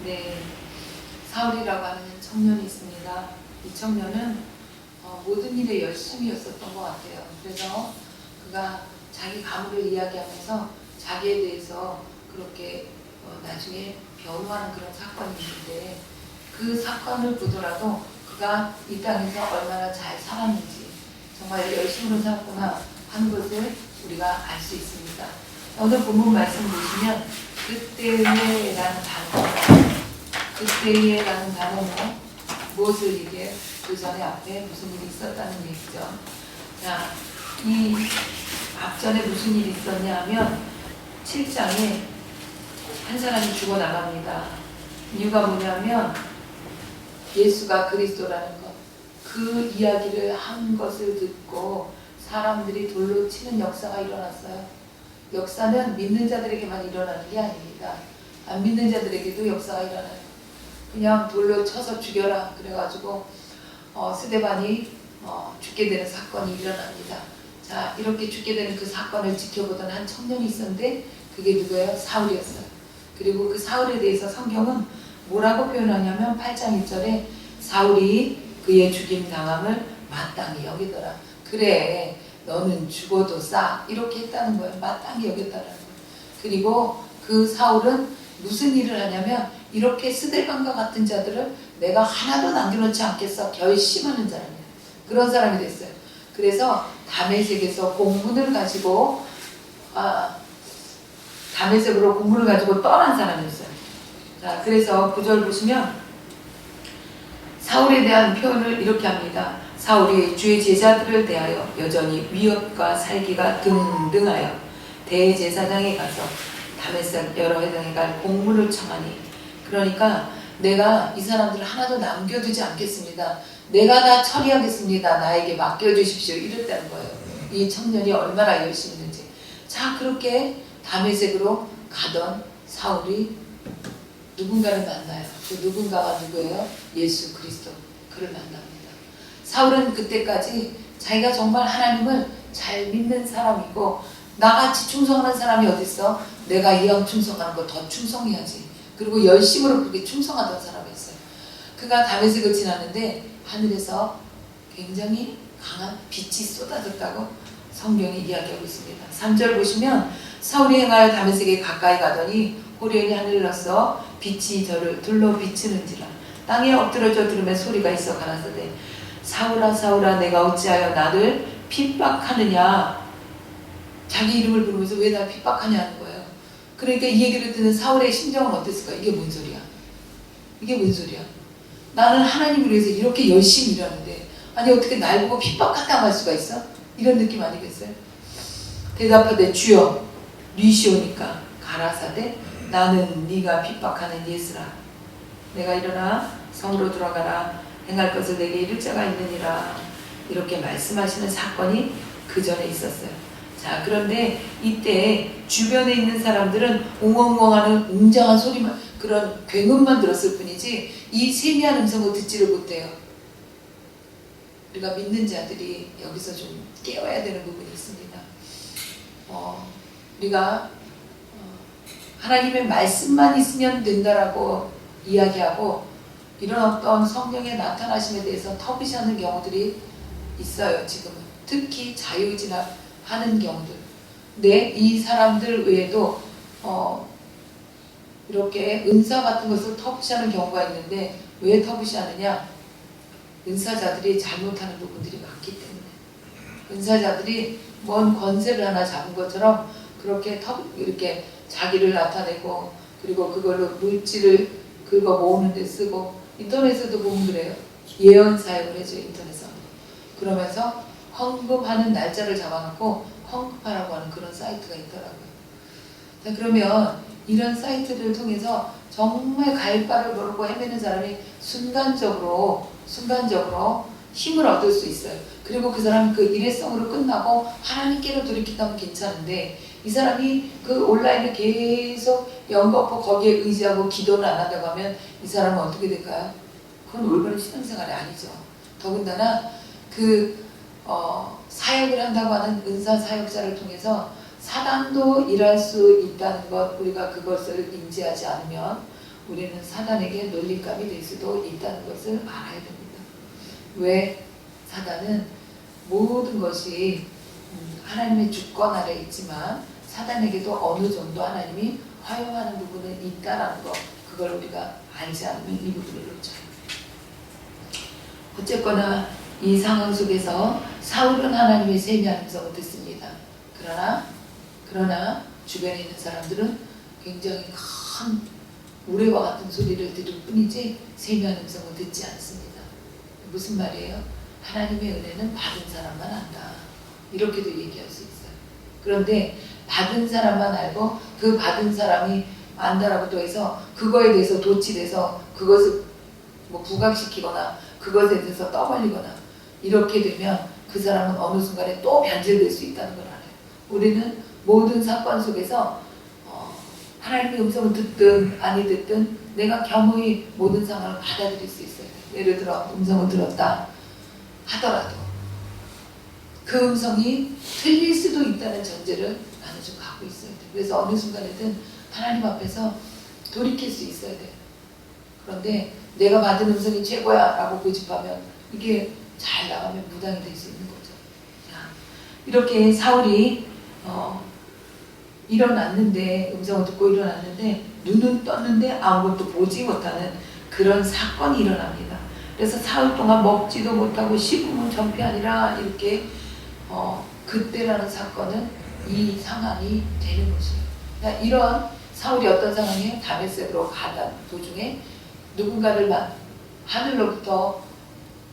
네, 사울이라고 하는 청년이 있습니다. 이 청년은 모든 일에 열심이었었던 것 같아요. 그래서 그가 자기 가문을 이야기하면서 자기에 대해서 그렇게 나중에 변호하는 그런 사건이 있는데, 그 사건을 보더라도 그가 이 땅에서 얼마나 잘 살았는지, 정말 열심으로 살았구나 하는 것을 우리가 알 수 있습니다. 오늘 본문 말씀 보시면 그때에라는 단어는 무엇을 얘기해? 그 전에 앞에 무슨 일이 있었다는 얘기죠. 자, 이 앞전에 무슨 일이 있었냐 하면 7장에 한 사람이 죽어 나갑니다. 이유가 뭐냐면 예수가 그리스도라는 것, 그 이야기를 한 것을 듣고 사람들이 돌로 치는 역사가 일어났어요. 역사는 믿는 자들에게만 일어나는 게 아닙니다. 안 믿는 자들에게도 역사가 일어나요. 그냥 돌로 쳐서 죽여라 그래가지고 스데반이 죽게 되는 사건이 일어납니다. 자, 이렇게 죽게 되는 그 사건을 지켜보던 한 청년이 있었는데 그게 누구예요? 사울이었어요. 그리고 그 사울에 대해서 성경은 뭐라고 표현하냐면 8장 1절에 사울이 그의 죽임 당함을 마땅히 여기더라. 그래, 너는 죽어도 싸. 이렇게 했다는 거예요. 마땅히 여겼다는 거예요. 그리고 그 사울은 무슨 일을 하냐면 이렇게 스데반과 같은 자들을 내가 하나도 남겨놓지 않겠어 결심하는 사람이에요. 그런 사람이 됐어요. 그래서 다메섹에서 공문을 가지고 다메섹으로 공문을 가지고 떠난 사람이었어요. 자, 그래서 9절 보시면 사울에 대한 표현을 이렇게 합니다. 사울이 주의 제자들을 대하여 여전히 위협과 살기가 등등하여 대제사장에 가서 다메섹 여러 회당에 갈 공문을 청하니, 그러니까 내가 이 사람들을 하나도 남겨두지 않겠습니다. 내가 다 처리하겠습니다. 나에게 맡겨주십시오. 이랬다는 거예요. 이 청년이 얼마나 열심히 했는지. 자, 그렇게 다메섹으로 가던 사울이 누군가를 만나요. 그 누군가가 누구예요? 예수 그리스도. 그를 만납니다. 사울은 그때까지 자기가 정말 하나님을 잘 믿는 사람이고 나같이 충성하는 사람이 어딨어? 내가 이왕 충성하는 거 더 충성해야지. 그리고 열심으로 그렇게 충성하던 사람이었어요. 그가 다메섹을 지났는데 하늘에서 굉장히 강한 빛이 쏟아졌다고 성경이 이야기하고 있습니다. 3절 보시면 사울이 행하여 다메섹에 가까이 가더니 호련히 하늘을 넣어 빛이 저를 둘러 비치는지라. 땅에 엎드러져 들으면 소리가 있어 가라사대 사울아 사울아 내가 어찌하여 나를 핍박하느냐. 자기 이름을 부르면서 왜 나 핍박하냐는 거예요. 그러니까 이 얘기를 듣는 사울의 심정은 어땠을까? 이게 뭔 소리야? 이게 뭔 소리야? 나는 하나님을 위해서 이렇게 열심히 일하는데 아니 어떻게 날 보고 핍박한다고 할 수가 있어? 이런 느낌 아니겠어요? 대답하되 주여 니시오니까 가라사대 나는 네가 핍박하는 예수라. 내가 일어나 성으로 들어가라. 행할 것을 내게 이룰 자가 있느니라. 이렇게 말씀하시는 사건이 그 전에 있었어요. 자, 그런데 이때 주변에 있는 사람들은 웅엉엉하는 웅장한 소리만, 그런 굉음만 들었을 뿐이지 이 세미한 음성을 듣지를 못해요. 우리가 믿는 자들이 여기서 좀 깨워야 되는 부분이 있습니다. 우리가 하나님의 말씀만 있으면 된다라고 이야기하고 이런 어떤 성령의 나타나심에 대해서 터부시하는 경우들이 있어요. 지금은 특히 자유진압하는 경우들. 근데 이 사람들 외에도 이렇게 은사 같은 것을 터부시하는 경우가 있는데 왜 터부시하느냐? 은사자들이 잘못하는 부분들이 많기 때문에. 은사자들이 뭔 권세를 하나 잡은 것처럼 그렇게 이렇게 자기를 나타내고 그리고 그걸로 물질을 긁어 모으는 데 쓰고, 인터넷에도 보면 그래요. 예언 사역을 해줘요. 인터넷에서. 그러면서 헌금하는 날짜를 잡아놓고 헌금하라고 하는 그런 사이트가 있더라고요. 자, 그러면 이런 사이트를 통해서 정말 갈 바를 모르고 헤매는 사람이 순간적으로 힘을 얻을 수 있어요. 그리고 그 사람이 그 일회성으로 끝나고 하나님께로 돌이킨다면 괜찮은데 이 사람이 그 온라인을 계속 연거푸 거기에 의지하고 기도를 안 한다고 하면 이 사람은 어떻게 될까요? 그건 올바른 신앙생활이 아니죠. 더군다나 그 사역을 한다고 하는 은사 사역자를 통해서 사단도 일할 수 있다는 것, 우리가 그것을 인지하지 않으면 우리는 사단에게 놀림감이 될 수도 있다는 것을 알아야 됩니다. 왜? 사단은 모든 것이 하나님의 주권 아래 있지만 사단에게도 어느 정도 하나님이 허용하는 부분은 있다라는 것, 그걸 우리가 알지 않으면 이 부분을 놓쳐요. 어쨌거나 이 상황 속에서 사울은 하나님의 세미한 음성을 듣습니다. 그러나 주변에 있는 사람들은 굉장히 큰 우레와 같은 소리를 들을 뿐이지 세미한 음성을 듣지 않습니다. 무슨 말이에요? 하나님의 은혜는 받은 사람만 안다. 이렇게도 얘기할 수 있어요. 그런데 받은 사람만 알고 그 받은 사람이 안다라고 또 해서 그거에 대해서 도취돼서 그것을 부각시키거나 그것에 대해서 떠벌리거나 이렇게 되면 그 사람은 어느 순간에 또 변질될 수 있다는 걸 알아요. 우리는 모든 사건 속에서 하나님의 음성을 듣든 아니 듣든 내가 겸허히 모든 상황을 받아들일 수 있어요. 예를 들어 음성을 들었다 하더라도 그 음성이 틀릴 수도 있다는 전제를 나는 좀 갖고 있어야 돼. 그래서 어느 순간에든 하나님 앞에서 돌이킬 수 있어야 돼. 그런데 내가 받은 음성이 최고야 라고 고집하면 이게 잘 나가면 무당이 될 수 있는 거죠. 자, 이렇게 사울이 일어났는데 음성을 듣고 일어났는데 눈은 떴는데 아무것도 보지 못하는 그런 사건이 일어납니다. 그래서 사흘 동안 먹지도 못하고 씹으면 전폐하니라 이렇게 그때라는 사건은 이 상황이 되는 것이에요. 그러니까 이런 사울이 어떤 상황이에요? 다메섹으로 가던 도중에 누군가를 하늘로부터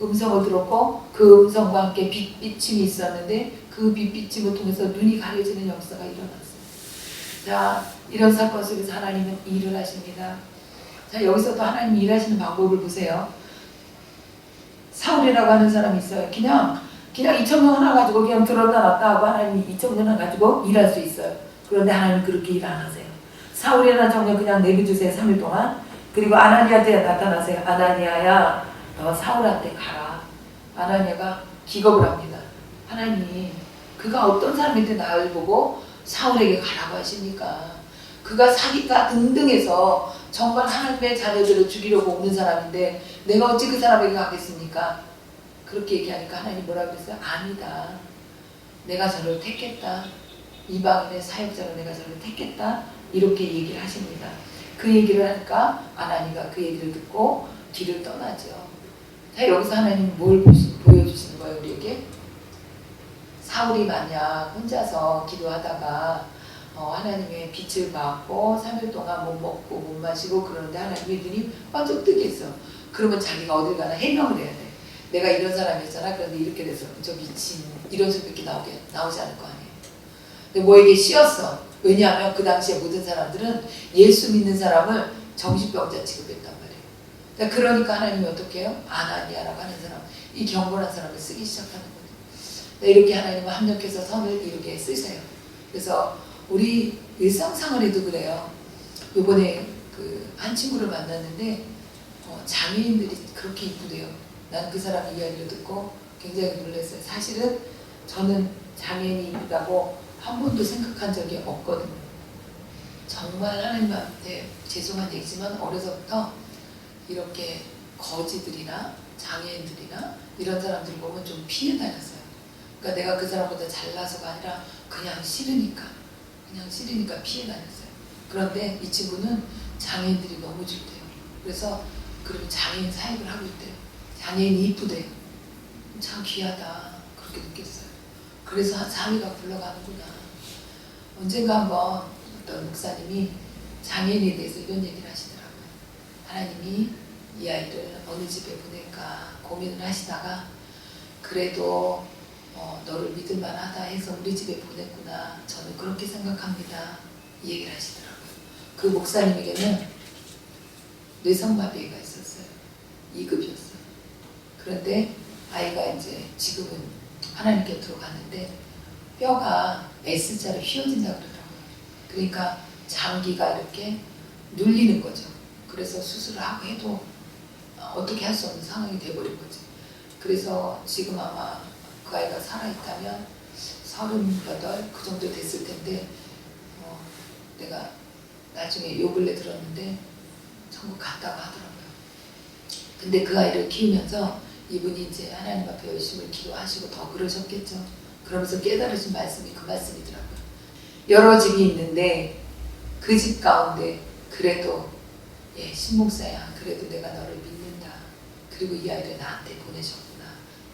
음성을 들었고 그 음성과 함께 빛비침이 있었는데 그 빛비침을 통해서 눈이 가려지는 역사가 일어났어요. 자, 이런 사건 속에서 하나님은 일을 하십니다. 자, 여기서도 하나님이 일하시는 방법을 보세요. 사울이라고 하는 사람이 있어요. 그냥 2,000명 하나 가지고 그냥 들었다 놨다 하고 하나님이 2,000명 하나 가지고 일할 수 있어요. 그런데 하나님 그렇게 일 안 하세요. 사울이라는 정령 그냥 내비두세요. 3일 동안. 그리고 아나니아한테 나타나세요. 아나니아야 너 사울한테 가라. 아나니아가 기겁을 합니다. 하나님 그가 어떤 사람인데 나를 보고 사울에게 가라고 하십니까? 그가 사기가 등등해서 정말 하나님의 자녀들을 죽이려고 오는 사람인데 내가 어찌 그 사람에게 가겠습니까? 그렇게 얘기하니까 하나님 뭐라고 그랬어요? 아니다. 내가 저를 택했다. 이방인의 사역자로 내가 저를 택했다. 이렇게 얘기를 하십니다. 그 얘기를 하니까 아나니가 그 얘기를 듣고 뒤를 떠나죠. 자, 여기서 하나님 뭘 보여주시는 거예요, 우리에게? 사울이 만약 혼자서 기도하다가 하나님의 빛을 받고 3일 동안 못 먹고 못 마시고 그러는데 하나님의 눈이 번쩍 뜨겠어. 그러면 자기가 어딜 가나 해명을 해야 돼. 내가 이런 사람이었잖아. 그런데 이렇게 돼서 저 미친 이런 소리밖에 나오지 않을 거 아니에요. 근데 뭐에게 씌었어. 왜냐하면 그 당시에 모든 사람들은 예수 믿는 사람을 정신병자 취급했단 말이에요. 그러니까 하나님이 어떻게 해요? 아나니아라고 하는 사람, 이 경건한 사람을 쓰기 시작하는 거예요. 이렇게 하나님은 합력해서 선을 이루게 쓰세요. 그래서 우리 일상생활에도 그래요. 이번에 한 친구를 만났는데 장애인들이 그렇게 이쁘대요. 난 그 사람 이야기를 듣고 굉장히 놀랐어요. 사실은 저는 장애인이 이쁘다고 한 번도 생각한 적이 없거든요. 정말 하나님한테 죄송한 얘기지만 어려서부터 이렇게 거지들이나 장애인들이나 이런 사람들 보면 좀 피해 다녔어요. 그러니까 내가 그 사람보다 잘나서가 아니라 그냥 싫으니까 피해 다녔어요. 그런데 이 친구는 장애인들이 너무 좋대요. 그래서 그럼 장애인 사역을 하고 있대요. 장애인이 이쁘대요. 참 귀하다 그렇게 느꼈어요. 그래서 한 4위가 굴러가는구나. 언젠가 한번 어떤 목사님이 장애인에 대해서 이런 얘기를 하시더라고요. 하나님이 이 아이를 어느 집에 보낼까 고민을 하시다가 그래도 너를 믿을 만하다 해서 우리 집에 보냈구나. 저는 그렇게 생각합니다. 이 얘기를 하시더라고요. 그 목사님에게는 뇌성마비가 있었어요. 2급이었어요. 그런데 아이가 이제 지금은 하나님 곁으로 가는데 뼈가 S자로 휘어진다고 그러더라고요. 그러니까 장기가 이렇게 눌리는 거죠. 그래서 수술을 하고 해도 어떻게 할 수 없는 상황이 돼버린 거죠. 그래서 지금 아마 그 아이가 살아있다면 38, 그 정도 됐을 텐데 내가 나중에 요 근래 들었는데 천국 갔다고 하더라고요. 근데 그 아이를 키우면서 이분이 이제 하나님 앞에 열심히 기도하시고 더 그러셨겠죠. 그러면서 깨달으신 말씀이 그 말씀이더라고요. 여러 집이 있는데 그 집 가운데 그래도 신목사야, 그래도 내가 너를 믿는다. 그리고 이 아이를 나한테 보내셨구나.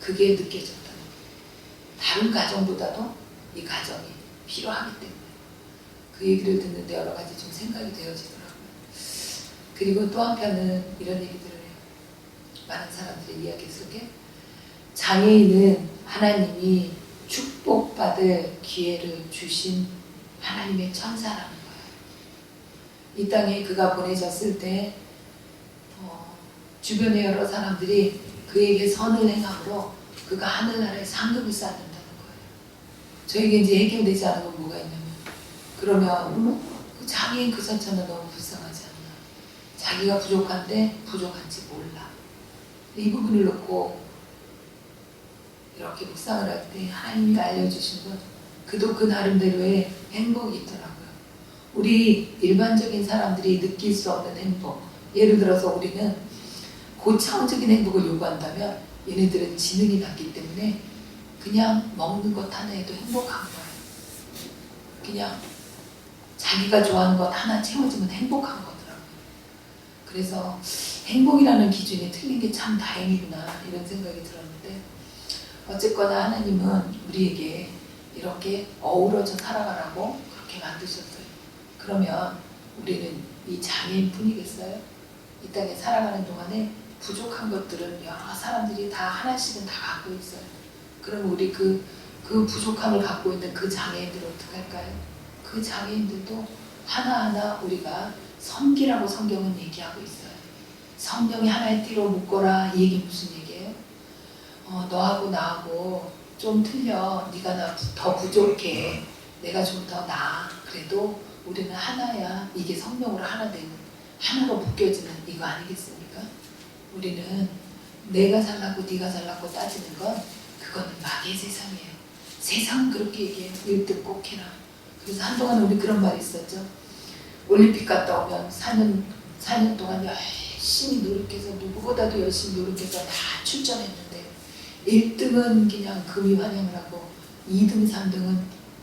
그게 느껴졌다는 거예요. 다른 가정보다도 이 가정이 필요하기 때문에. 그 얘기를 듣는데 여러 가지 좀 생각이 되어지더라고요. 그리고 또 한편은 이런 얘기들을 해요. 많은 사람들의 이야기 속에 장애인은 하나님이 축복받을 기회를 주신 하나님의 천사라는 거예요. 이 땅에 그가 보내졌을 때 주변의 여러 사람들이 그에게 선을 행함으로 그가 하늘나라에 상급을 쌓는다는 거예요. 저에게 이제 해결되지 않은 건 뭐가 있냐면, 그러면 그 장애인 그 자체는 너무 불쌍하지 않나. 자기가 부족한데 부족한지 몰라. 이 부분을 놓고 이렇게 묵상을 할 때 하나님이 알려주신 건 그도 그 나름대로의 행복이 있더라고요. 우리 일반적인 사람들이 느낄 수 없는 행복. 예를 들어서 우리는 고차원적인 행복을 요구한다면 얘네들은 지능이 낮기 때문에 그냥 먹는 것 하나에도 행복한 거예요. 그냥 자기가 좋아하는 것 하나 채워주면 행복한 거더라고요. 그래서 행복이라는 기준이 틀린 게 참 다행이구나 이런 생각이 들었는데, 어쨌거나 하나님은 우리에게 이렇게 어우러져 살아가라고 그렇게 만드셨어요. 그러면 우리는 이 장애인 뿐이겠어요? 이 땅에 살아가는 동안에 부족한 것들은 여러 사람들이 다 하나씩은 다 갖고 있어요. 그럼 우리 그 부족함을 갖고 있는 그 장애인들은 어떻게 할까요? 그 장애인들도 하나하나 우리가 섬기라고 성경은 얘기하고 있어요. 성령이 하나의 띠로 묶어라, 이 얘기 무슨 얘기예요? 너하고 나하고 좀 틀려. 네가 나 더 부족해. 내가 좀 더 나아. 그래도 우리는 하나야. 이게 성령으로 하나 되는, 하나로 묶여지는 이거 아니겠습니까? 우리는 내가 잘났고 네가 잘났고 따지는 건 그거는 마귀의 세상이에요. 세상은 그렇게 얘기해요. 1등 꼭 해라. 그래서 한동안 우리 그런 말이 있었죠. 올림픽 갔다 오면 4년 동안 열심히 노력해서, 누구보다도 열심히 노력해서 다 출전했는데 1등은 그냥 금이 환영을 하고 2등, 3등은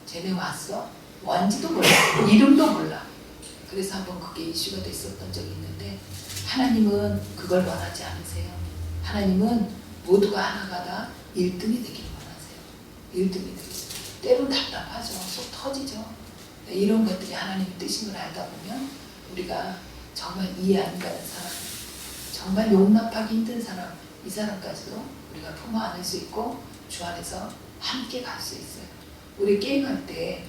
쟤네 왔어? 뭔지도 몰라. 이름도 몰라. 그래서 한번 그게 이슈가 됐었던 적이 있는데, 하나님은 그걸 원하지 않으세요. 하나님은 모두가 하나가 다 1등이 되기를 원하세요. 1등이 되기를. 때론 답답하죠. 속 터지죠. 이런 것들이 하나님의 뜻인 걸 알다 보면 우리가 정말 이해 안 가는 사람, 정말 용납하기 힘든 사람, 이 사람까지도 우리가 품어 안을 수 있고 주 안에서 함께 갈 수 있어요. 우리 게임할 때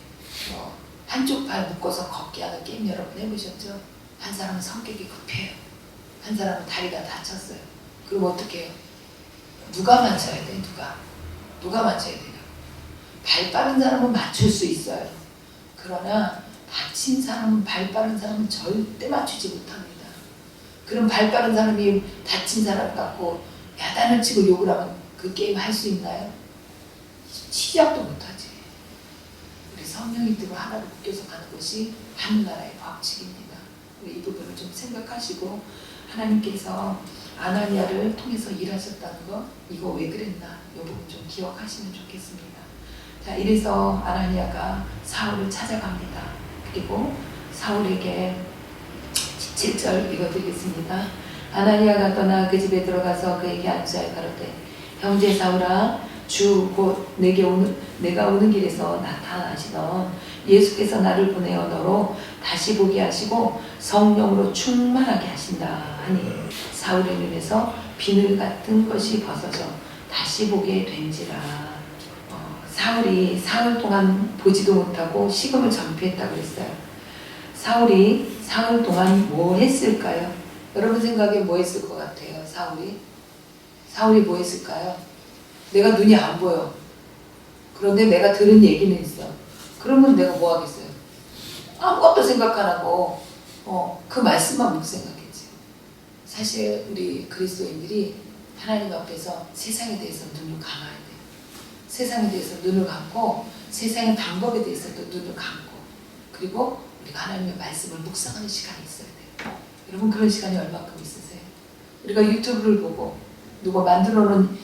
한쪽 발 묶어서 걷기 하는 게임 여러분 해보셨죠? 한 사람은 성격이 급해요. 한 사람은 다리가 다쳤어요. 그럼 어떻게 해요? 누가 맞춰야 돼? 누가 맞춰야 돼요? 발 빠른 사람은 맞출 수 있어요. 그러나 다친 사람은, 발 빠른 사람은 절대 맞추지 못합니다. 그럼 발 빠른 사람이 다친 사람 갖고 야단을 치고 욕을 하면 그 게임 할 수 있나요? 시작도 못하지. 우리 성령이 들어 하나로 묶여서 가는 것이 하늘나라의 법칙입니다. 우리 이 부분을 좀 생각하시고, 하나님께서 아나니아를 통해서 일하셨다는 거, 이거 왜 그랬나, 이 부분 좀 기억하시면 좋겠습니다. 자, 이래서 아나니아가 사울을 찾아갑니다. 그리고 사울에게 7절 읽어드리겠습니다. 아나니아가 떠나 그 집에 들어가서 그에게 안수하여 가로되, 형제 사울아, 주 곧 내가 오는 길에서 나타나시던 예수께서 나를 보내어 너로 다시 보게 하시고 성령으로 충만하게 하신다 하니, 사울의 눈에서 비늘 같은 것이 벗어져 다시 보게 된지라. 사울이 사흘 동안 보지도 못하고 식음을 전폐했다고 했어요. 사울이 사흘 동안 뭐 했을까요? 여러분 생각에 뭐 했을 것 같아요? 사울이 뭐 했을까요? 내가 눈이 안 보여. 그런데 내가 들은 얘기는 있어. 그러면 내가 뭐 하겠어요? 아무것도 생각 안 하고 그 말씀만 묵생각했지. 사실 우리 그리스도인들이 하나님 앞에서 세상에 대해서 눈을 감아야 돼요. 세상에 대해서 눈을 감고 세상의 방법에 대해서도 눈을 감고, 그리고 우리가 하나님의 말씀을 묵상하는 시간이 있어야 돼요. 여러분 그런 시간이 얼마큼 있으세요? 우리가 유튜브를 보고 누가 만들어 놓은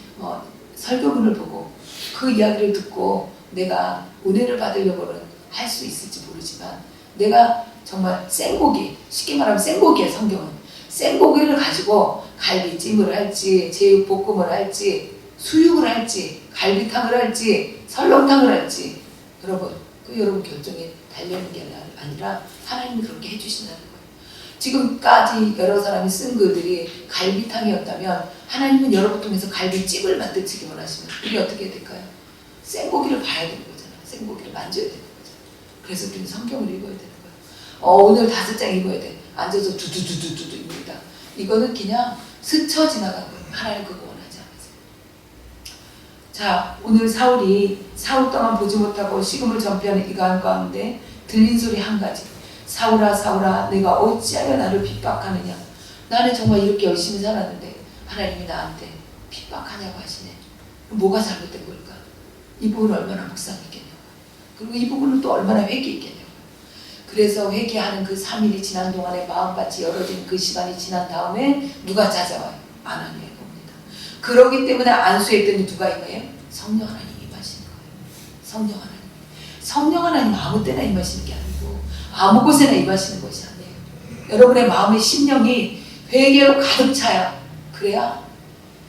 설교문을 보고 그 이야기를 듣고 내가 은혜를 받으려고는 할 수 있을지 모르지만 내가 정말 생고기, 쉽게 말하면 생고기의 성경은 생고기를 가지고 갈비찜을 할지 제육볶음을 할지 수육을 할지 갈비탕을 할지 설렁탕을 할지 여러분 여러분 결정에 달려있는 게 아니라 하나님이 그렇게 해주신다는 거예요. 지금까지 여러 사람이 쓴 글들이 갈비탕이었다면 하나님은 여러분 통해서 갈비찜을 만들기 원하시면 우리 어떻게 해야 될까요? 생고기를 봐야 되는 거잖아요. 생고기를 만져야 되는 거잖아요. 그래서 우리는 성경을 읽어야 되는 거예요. 오늘 5장 읽어야 돼. 앉아서 두두두두두 입니다. 이거는 그냥 스쳐 지나간 거예요. 하나님 그거 원하지 않으세요. 자, 오늘 사울이 사흘 동안 보지 못하고 식음을 전폐하는 이 가운데 들린 소리 한 가지. 사울아 사울아 내가 어찌하여 나를 핍박하느냐. 나는 정말 이렇게 열심히 살았는데 하나님이 나한테 핍박하냐고 하시네. 뭐가 잘못된 걸까? 이 부분 얼마나 묵상했겠냐고. 그리고 이 부분은 또 얼마나 회개했겠냐고. 그래서 회개하는 그 3일이 지난 동안에 마음밭이 열어진 그 시간이 지난 다음에 누가 찾아와요? 아나니아가 옵니다. 그러기 때문에 안수했더니 누가 임해요? 성령 하나님이 임하시는 거예요. 성령 하나님. 성령 하나님 아무 때나 임하시는 게 아니고 아무 곳에나 임하시는 것이 아니에요. 여러분의 마음의 심령이 회개로 가득 차야 그래야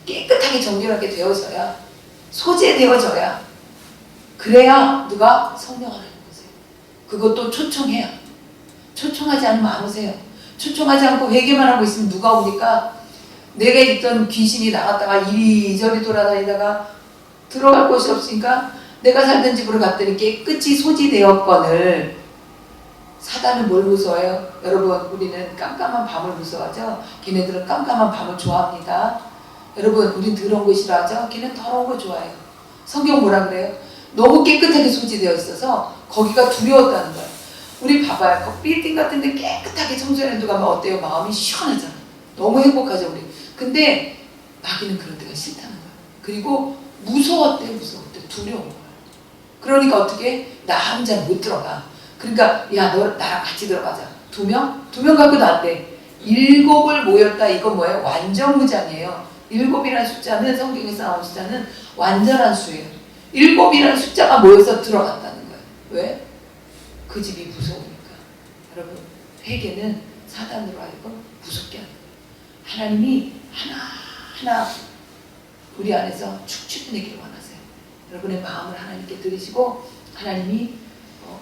깨끗하게 정결하게 되어져야 소재되어져야 그래야 누가 성령 하나님 오세요. 그것도 초청해야. 초청하지 않으면 안 오세요. 초청하지 않고 회개만 하고 있으면 누가 옵니까? 내가 있던 귀신이 나갔다가 이리저리 돌아다니다가 들어갈 곳이 없으니까 내가 살던 집으로 갔더니 깨끗이 소지되었거늘. 사단은 뭘 무서워해요? 여러분 우리는 깜깜한 밤을 무서워하죠? 걔네들은 깜깜한 밤을 좋아합니다. 여러분 우린 더러운 거 싫어하죠? 걔는 더러운 거 좋아해요. 성경 뭐라 그래요? 너무 깨끗하게 소지되어 있어서 거기가 두려웠다는 거예요. 우리 봐봐요. 그 빌딩 같은 데 깨끗하게 청소년들 가면 어때요? 마음이 시원하잖아. 너무 행복하죠 우리. 근데 마귀는 그런 데가 싫다는 거예요. 그리고 무서웠대. 두려운 거예요. 그러니까 어떻게? 나 혼자 못 들어가. 그러니까 야 너 나랑 같이 들어가자. 2명? 2명 갖고도 안 돼. 7을 모였다. 이건 뭐예요? 완전무장이에요. 7이라는 숫자는 성경에서 나온 숫자는 완전한 수예요. 7이라는 숫자가 모여서 들어갔다는 거예요. 왜? 그 집이 무서우니까. 여러분 회개는 사단으로 하여금 무섭게 하는 거예요. 하나님이 하나하나 우리 안에서 축축해내기를 원하세요. 여러분의 마음을 하나님께 드리시고 하나님이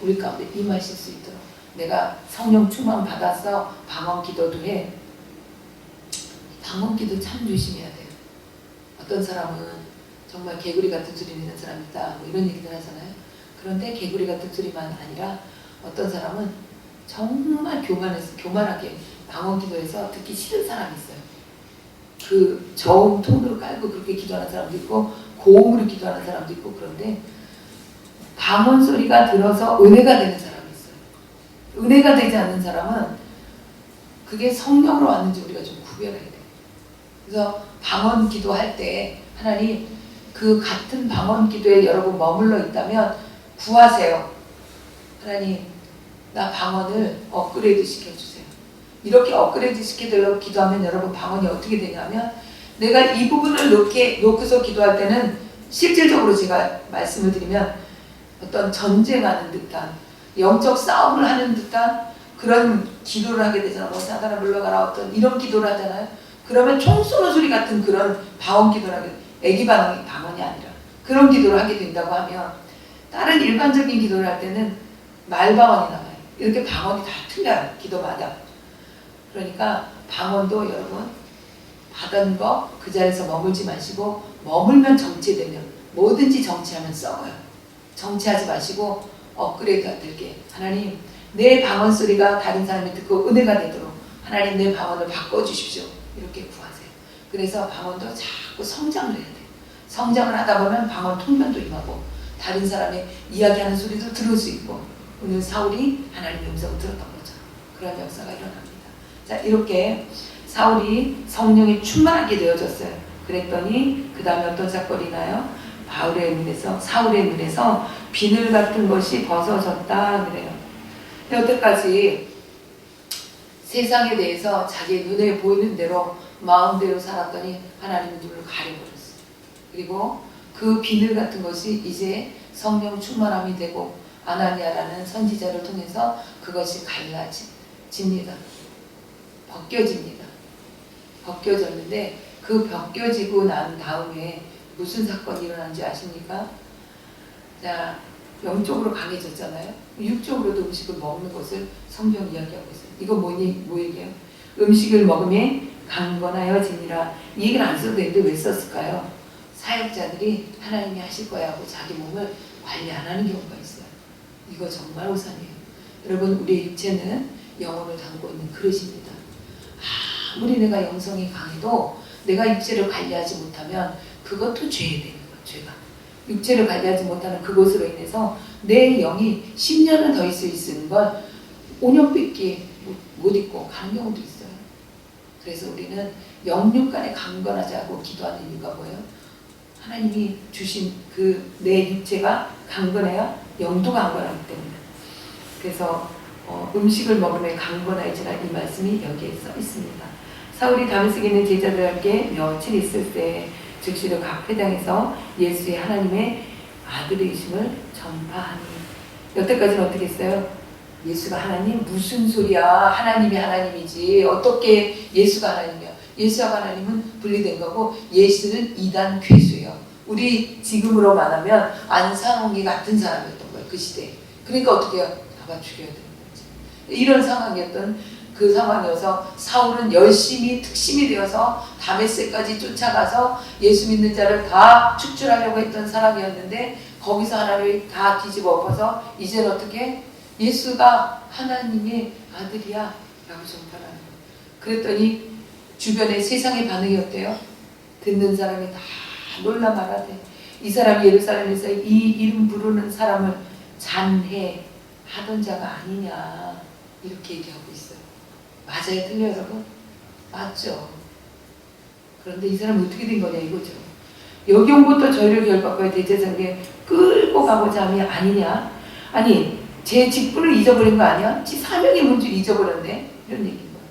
우리 가운데 임하실 수 있도록 내가 성령 충만 받아서 방언 기도도 해. 방언 기도 참 조심해야 돼요. 어떤 사람은 정말 개구리 같은 소리 내는 사람이 있다 뭐 이런 얘기들 하잖아요. 그런데 개구리 같은 소리만 아니라 어떤 사람은 정말 교만하게 방언 기도해서 듣기 싫은 사람이 있어요. 그 저음 톤으로 깔고 그렇게 기도하는 사람도 있고 고음으로 기도하는 사람도 있고 그런데 방언 소리가 들어서 은혜가 되는 사람이 있어요. 은혜가 되지 않는 사람은 그게 성령으로 왔는지 우리가 좀 구별해야 돼요. 그래서 방언 기도할 때 하나님 그 같은 방언 기도에 여러분 머물러 있다면 구하세요. 하나님 나 방언을 업그레이드 시켜주세요. 이렇게 업그레이드 시켜달라고 기도하면 여러분 방언이 어떻게 되냐면 내가 이 부분을 놓고서 기도할 때는 실질적으로 제가 말씀을 드리면 어떤 전쟁하는 듯한 영적 싸움을 하는 듯한 그런 기도를 하게 되잖아요. 뭐 사단아 물러가라 어떤 이런 기도를 하잖아요. 그러면 총 쏘는 소리 같은 그런 방언 기도를 하게 애기 방언이 아니라 그런 기도를 하게 된다고 하면 다른 일반적인 기도를 할 때는 말방언이 나와요. 이렇게 방언이 다 틀려요. 기도마다. 그러니까 방언도 여러분 받은 거 그 자리에서 머물지 마시고 머물면 정체되면 뭐든지 정체하면 썩어요. 정체하지 마시고 업그레이드 되게 하나님 내 방언 소리가 다른 사람이 듣고 은혜가 되도록 하나님 내 방언을 바꿔주십시오. 이렇게 구하세요. 그래서 방언도 자꾸 성장을 해야 돼요. 성장을 하다 보면 방언 통변도 임하고 다른 사람의 이야기하는 소리도 들을 수 있고 오늘 사울이 하나님의 음성을 들었던 거죠. 그런 역사가 일어납니다. 자 이렇게 사울이 성령이 충만하게 되어졌어요. 그랬더니 그 다음에 어떤 사건이 나요? 사울의 눈에서 비늘 같은 것이 벗어졌다 그래요. 여태까지 세상에 대해서 자기 눈에 보이는 대로 마음대로 살았더니 하나님의 눈을 가려버렸어. 그리고 그 비늘 같은 것이 이제 성령 충만함이 되고 아나니아라는 선지자를 통해서 그것이 갈라집니다. 벗겨집니다. 벗겨졌는데 그 벗겨지고 난 다음에 무슨 사건이 일어난지 아십니까? 자, 영적으로 강해졌잖아요. 육적으로도 음식을 먹는 것을 성경 이야기하고 있어요. 이거 뭐 얘기해요? 음식을 먹으면 강건하여지니라. 이 얘기를 안 써도 되는데 왜 썼을까요? 사역자들이 하나님이 하실 거야 하고 자기 몸을 관리 안 하는 경우가 있어요. 이거 정말 오산이에요. 여러분, 우리 육체는 영혼을 담고 있는 그릇입니다. 아무리 내가 영성이 강해도 내가 육체를 관리하지 못하면 그것도 죄되는 거예요. 죄가. 육체를 관리하지 못하는 그것으로 인해서 내 영이 10년은 더 있을 수 있는 걸 5년밖에 못 있고 가는 경우도 있어요. 그래서 우리는 영육간에 강건하자고 기도하는 이유가 뭐예요? 하나님이 주신 그 내 육체가 강건해야 영도 강건하기 때문에. 그래서 음식을 먹으면 강건하여지라 이 말씀이 여기에 써 있습니다. 사울이 다메섹에 있는 제자들과 함께 며칠 있을 때 즉시로 각 회당에서 예수의 하나님의 아들이심을 전파하니. 여태까지는 어떻게 했어요? 예수가 하나님? 무슨 소리야? 하나님이 하나님이지 어떻게 예수가 하나님이야? 예수와 하나님은 분리된 거고 예수는 이단 괴수예요. 우리 지금으로 말하면 안상홍이 같은 사람이었던 거예요. 그 시대에. 그러니까 어떻게 해요? 잡아 죽여야 되는 거지. 이런 상황이었던 그 상황이어서 사울은 열심히 특심이 되어서 다메섹까지 쫓아가서 예수 믿는 자를 다 축출하려고 했던 사람이었는데 거기서 하나님이 다 뒤집어 엎어서 이제는 어떻게 예수가 하나님의 아들이야 라고 전파하는 거예요. 그랬더니 주변에 세상의 반응이 어때요? 듣는 사람이 다 놀라 말하되 이 사람이 예루살렘에서 이 이름 부르는 사람을 잔해하던 자가 아니냐 이렇게 얘기하고 있어요. 맞아요? 틀려요 여러분? 맞죠. 그런데 이 사람은 어떻게 된 거냐 이거죠. 여기 온 것도 저희를 결박하여 대제사장에게 끌고 가고자 함이 아니냐. 아니 제 직분을 잊어버린 거 아니야? 지 사명이 뭔지 잊어버렸네. 이런 얘기인 거예요.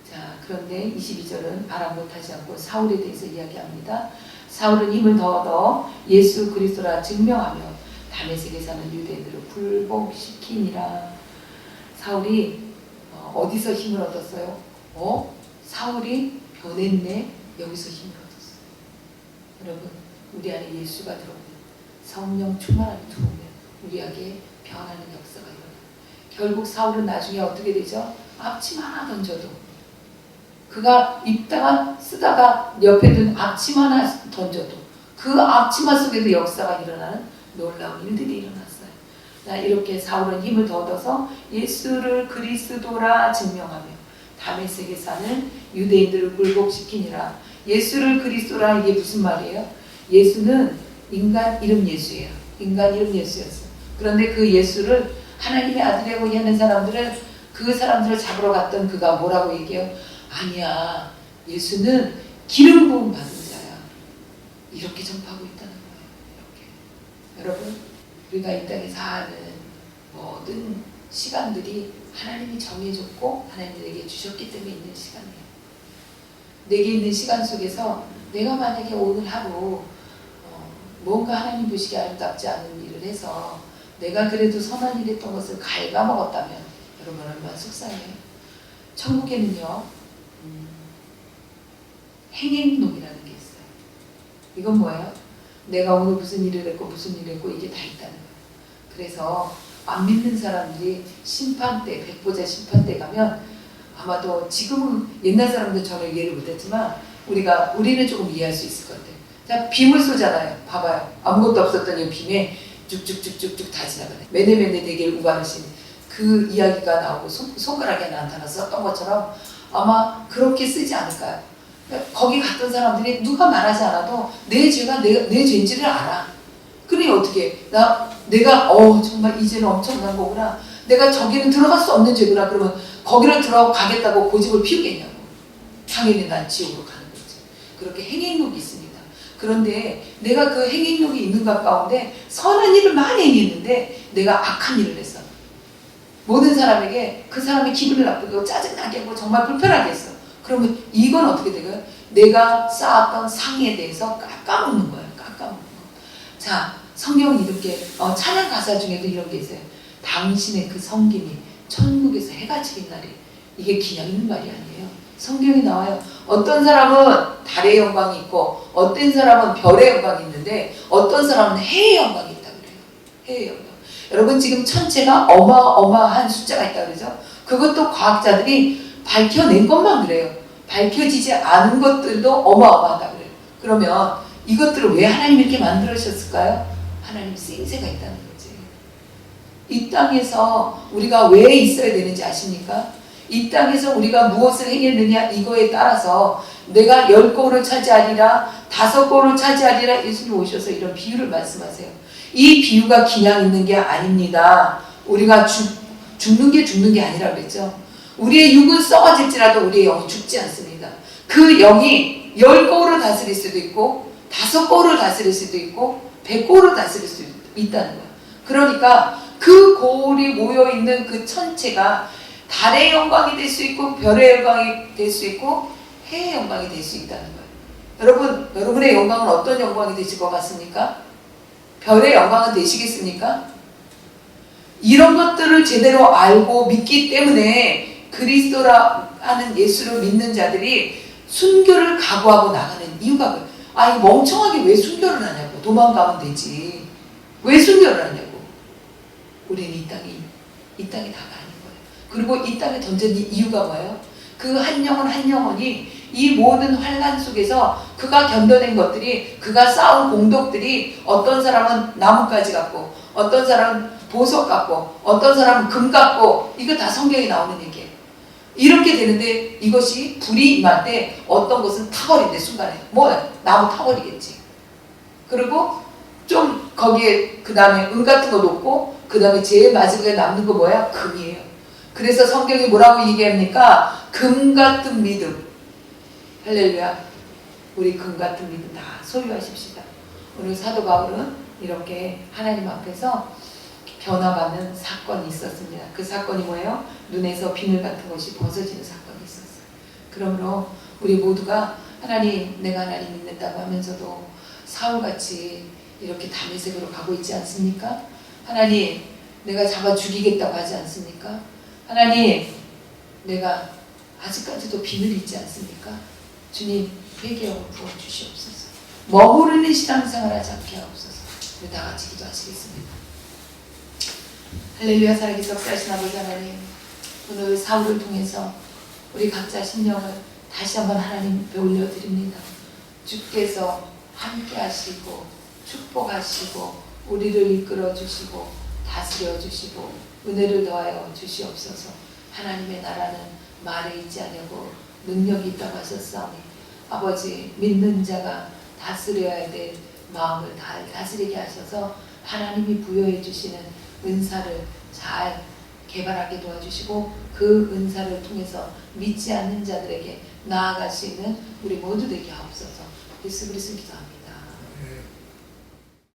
자, 그런데 22절은 아랑곳하지 않고 사울에 대해서 이야기합니다. 사울은 힘을 더 얻어 예수 그리스도라 증명하며 다메섹에 사는 유대인들을 굴복시키니라. 사울이 어디서 힘을 얻었어요? 사울이 변했네. 여기서 힘을 얻었어요. 여러분, 우리 안에 예수가 들어오면 성령 충만함이 들어오면 우리에게 변하는 역사가 일어나요. 결국 사울은 나중에 어떻게 되죠? 앞침 하나 던져도 그가 입다가 쓰다가 옆에 둔 앞침 하나 던져도 그 앞치마 속에도 역사가 일어나는 놀라운 일들이 일어났어요. 자, 이렇게 사울은 힘을 더 얻어서 예수를 그리스도라 증명하며 다메섹에 사는 유대인들을 굴복시키니라. 예수를 그리스도라 이게 무슨 말이에요? 예수는 인간 이름 예수예요. 인간 이름 예수였어요. 그런데 그 예수를 하나님의 아들이라고 하는 사람들은 그 사람들을 잡으러 갔던 그가 뭐라고 얘기해요? 아니야. 예수는 기름 부음 받은 자야. 이렇게 전파하고 있다는 거예요. 이렇게. 여러분, 우리가 이 땅에 사는 모든 시간들이 하나님이 정해줬고 하나님이 내게 주셨기 때문에 있는 시간이에요. 내게 있는 시간 속에서 내가 만약에 오늘 하루 뭔가 하나님 보시기에 아름답지 않은 일을 해서 내가 그래도 선한 일 했던 것을 갉아먹었다면 여러분 얼마나 속상해요. 천국에는요 행행록이라는 게 있어요. 이건 뭐예요? 내가 오늘 무슨 일을 했고 무슨 일을 했고 이게 다 있다는 거예요. 그래서 안 믿는 사람들이 심판 때, 백보자 심판 때 가면 아마도 지금은 옛날 사람들 저는 이해를 못했지만 우리는 조금 이해할 수 있을 것 같아요. 자, 빔을 쏘잖아요. 봐봐요. 아무것도 없었던 이 빔에 쭉쭉쭉쭉쭉 다 지나가네. 매네매네 대길 우가르신 그 이야기가 나오고 손가락에 나타나서 썼던 것처럼 아마 그렇게 쓰지 않을까요? 거기 갔던 사람들이 누가 말하지 않아도 내 죄가 내 죄인지를 알아. 그러니 어떻게 내가 정말 이 죄는 엄청난 거구나. 내가 저기는 들어갈 수 없는 죄구나. 그러면 거기를 들어가겠다고 고집을 피우겠냐고. 당연히 난 지옥으로 가는 거지. 그렇게 행행록이 있습니다. 그런데 내가 그 행행록이 있는 것 가운데 선한 일을 많이 행했는데 내가 악한 일을 했어. 모든 사람에게 그 사람의 기분을 나쁘게 하고 짜증나게 하고 정말 불편하게 했어. 그러면 이건 어떻게 되고요? 내가 쌓았던 상에 대해서 깎아먹는 거예요. 깎아먹는 거. 자, 성경은 이렇게 찬양 가사 중에도 이런 게 있어요. 당신의 그 섬김이 천국에서 해가 지는 날이, 이게 그냥 있는 말이 아니에요. 성경이 나와요. 어떤 사람은 달의 영광이 있고 어떤 사람은 별의 영광이 있는데 어떤 사람은 해의 영광이 있다고 그래요. 해의 영광. 여러분 지금 천체가 어마어마한 숫자가 있다고 그러죠. 그것도 과학자들이 밝혀낸 것만 그래요. 밝혀지지 않은 것들도 어마어마하다고 그래요. 그러면 이것들을 왜 하나님이 이렇게 만들으셨을까요? 하나님 쓰임새가 있다는 거지. 이 땅에서 우리가 왜 있어야 되는지 아십니까? 이 땅에서 우리가 무엇을 행했느냐 이거에 따라서 내가 10골을 차지하리라 5골을 차지하리라 예수님 오셔서 이런 비유를 말씀하세요. 이 비유가 그냥 있는 게 아닙니다. 우리가 죽는 게 아니라 그랬죠. 우리의 육은 썩어질지라도 우리의 영이 죽지 않습니다. 그 영이 10골을 다스릴 수도 있고 5골을 다스릴 수도 있고 100골을 다스릴 수도 있다는 거예요. 그러니까 그 골이 모여있는 그 천체가 달의 영광이 될 수 있고 별의 영광이 될 수 있고 해의 영광이 될 수 있다는 거예요. 여러분의 영광은 어떤 영광이 되실 것 같습니까? 별의 영광은 되시겠습니까? 이런 것들을 제대로 알고 믿기 때문에 그리스도라 하는 예수를 믿는 자들이 순교를 각오하고 나가는 이유가 이 멍청하게 왜 순교를 하냐고. 도망가면 되지. 왜 순교를 하냐고. 우리는 이 땅이 다가 아닌 거예요. 그리고 이 땅에 던진 이유가 뭐예요? 그 한 영혼이 이 모든 환난 속에서 그가 견뎌낸 것들이, 그가 쌓은 공덕들이 어떤 사람은 나뭇가지 같고 어떤 사람은 보석 같고 어떤 사람은 금 같고, 이거 다 성경에 나오는 얘기예요. 이렇게 되는데 이것이 불이 임할 때 어떤 것은 타버린대. 순간에 나무 타버리겠지. 그리고 좀 거기에 그 다음에 은 같은 거 놓고 그 다음에 제일 마지막에 남는 거 뭐야? 금이에요. 그래서 성경이 뭐라고 얘기합니까? 금 같은 믿음. 할렐루야. 우리 금 같은 믿음 다 소유하십시다. 오늘 사도 바울은 이렇게 하나님 앞에서 변화받는 사건이 있었습니다. 그 사건이 뭐예요? 눈에서 비늘 같은 것이 벗어지는 사건이 있었어요. 그러므로 우리 모두가 하나님, 내가 하나님 믿는다고 하면서도 사울같이 이렇게 다메섹으로 가고 있지 않습니까? 하나님, 내가 잡아 죽이겠다고 하지 않습니까? 하나님, 내가 아직까지도 비늘이 있지 않습니까? 주님, 회개하고 부어주시옵소서. 머무르는 신앙생활 하지 않게 하옵소서. 우리 다 같이 기도하시겠습니다. 할렐루야. 살아계신 역사하신 아버지 하나님, 오늘 사울을 통해서 우리 각자 심령을 다시 한번 하나님 앞에 올려드립니다. 주께서 함께 하시고 축복하시고 우리를 이끌어 주시고 다스려 주시고 은혜를 더하여 주시옵소서. 하나님의 나라는 말에 있지 아니하고 능력이 있다고 하셨사오니 아버지, 믿는 자가 다스려야 될 마음을 다스리게 하셔서 하나님이 부여해 주시는 은사를 잘 개발하게 도와주시고 그 은사를 통해서 믿지 않는 자들에게 나아갈 수 있는 우리 모두 되게 하옵소서. 예수 그리스도 기도합니다.